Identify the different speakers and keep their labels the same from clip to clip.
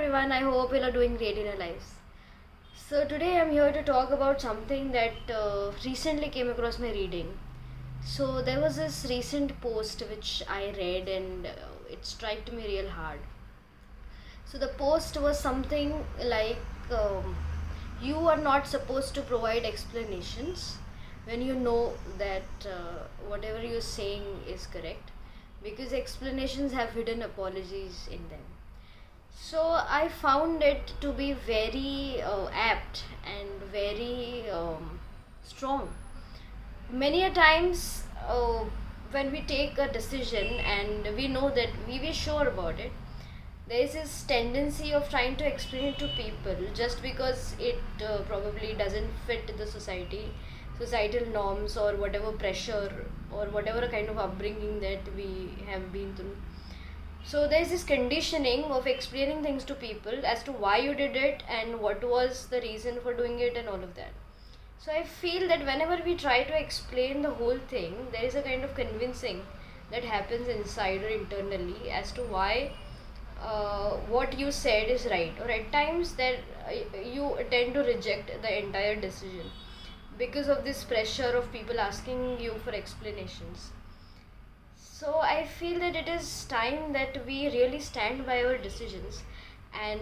Speaker 1: everyone. I hope you are doing great in your lives. So today I'm here to talk about something that recently came across my reading. So there was this recent post which I read and it struck me real hard. So the post was something like you are not supposed to provide explanations when you know that whatever you're saying is correct, because explanations have hidden apologies in them. So I found it to be very apt and very strong. Many a times, when we take a decision and we know that we were sure about it, there is this tendency of trying to explain it to people just because it probably doesn't fit the societal norms, or whatever pressure or whatever kind of upbringing that we have been through. So there's this conditioning of explaining things to people as to why you did it and what was the reason for doing it and all of that. So I feel that whenever we try to explain the whole thing, there is a kind of convincing that happens inside or internally as to why what you said is right, or at times that you tend to reject the entire decision because of this pressure of people asking you for explanations. So I feel that it is time that we really stand by our decisions and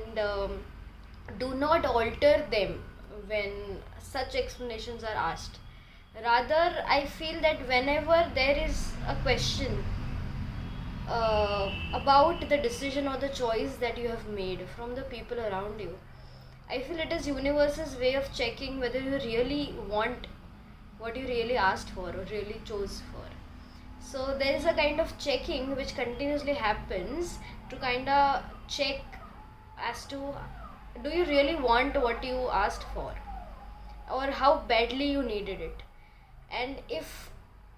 Speaker 1: do not alter them when such explanations are asked. Rather, I feel that whenever there is a question about the decision or the choice that you have made from the people around you, I feel it is universe's way of checking whether you really want what you really asked for or really chose for. So there is a kind of checking which continuously happens to kind of check as to, do you really want what you asked for, or how badly you needed it. And if,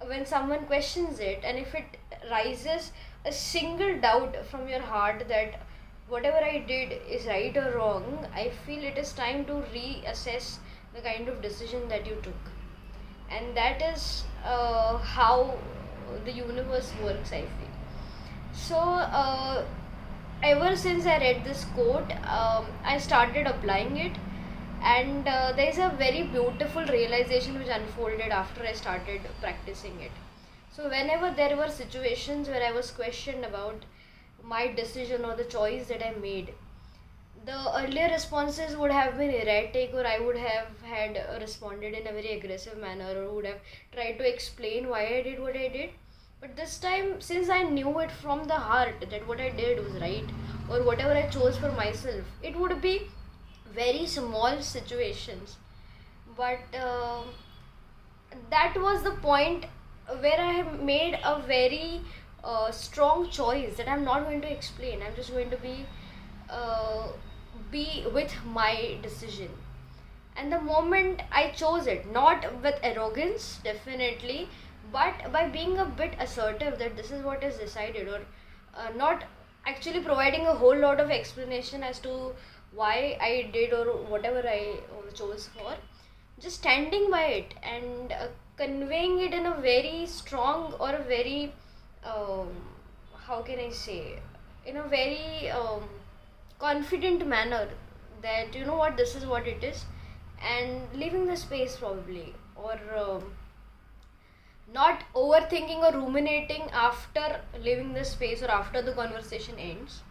Speaker 1: when someone questions it, and if it rises a single doubt from your heart that whatever I did is right or wrong, I feel it is time to reassess the kind of decision that you took. And that is how the universe works, I feel. So ever since I read this quote, I started applying it, and there is a very beautiful realization which unfolded after I started practicing it. So whenever there were situations where I was questioned about my decision or the choice that I made, the earlier responses would have been erratic, or I would have had responded in a very aggressive manner, or would have tried to explain why I did what I did. But this time, since I knew it from the heart that what I did was right, or whatever I chose for myself, it would be very small situations. But that was the point where I have made a very strong choice that I'm not going to explain. I'm just going to uh, be with my decision. And the moment I chose it, not with arrogance, definitely, but by being a bit assertive that this is what is decided, or not actually providing a whole lot of explanation as to why I did or whatever I chose for, just standing by it and conveying it in a very strong, or a very um, how can I say, in a very confident manner, that you know what, this is what it is, and leaving the space probably, or not overthinking or ruminating after leaving the space or after the conversation ends,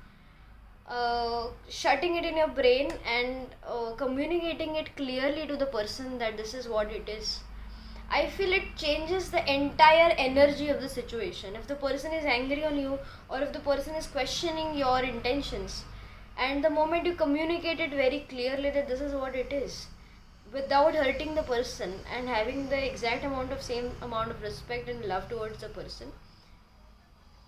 Speaker 1: shutting it in your brain and communicating it clearly to the person that this is what it is. I feel it changes the entire energy of the situation. If the person is angry on you, or if the person is questioning your intentions, and the moment you communicate it very clearly that this is what it is, without hurting the person, and having the exact amount of same amount of respect and love towards the person,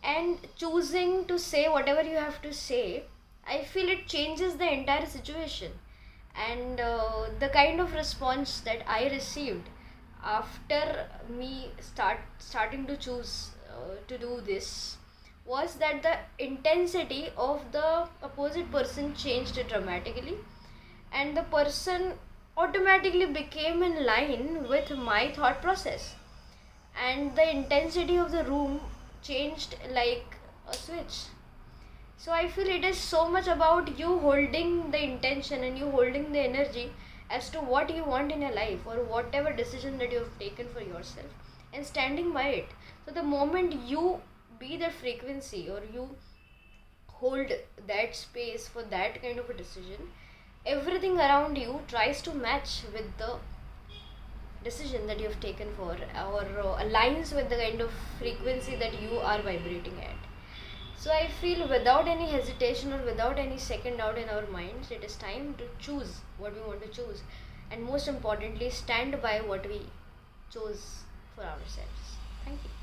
Speaker 1: and choosing to say whatever you have to say, I feel it changes the entire situation. And the kind of response that I received after me starting to choose to do this was that the intensity of the opposite person changed dramatically, and the person automatically became in line with my thought process, and the intensity of the room changed like a switch. So I feel it is so much about you holding the intention and you holding the energy as to what you want in your life or whatever decision that you have taken for yourself and standing by it. So the moment you be the frequency or you hold that space for that kind of a decision, everything around you tries to match with the decision that you have taken for or aligns with the kind of frequency that you are vibrating at. So I feel without any hesitation or without any second doubt in our minds, it is time to choose what we want to choose, and most importantly, stand by what we chose for ourselves. Thank you.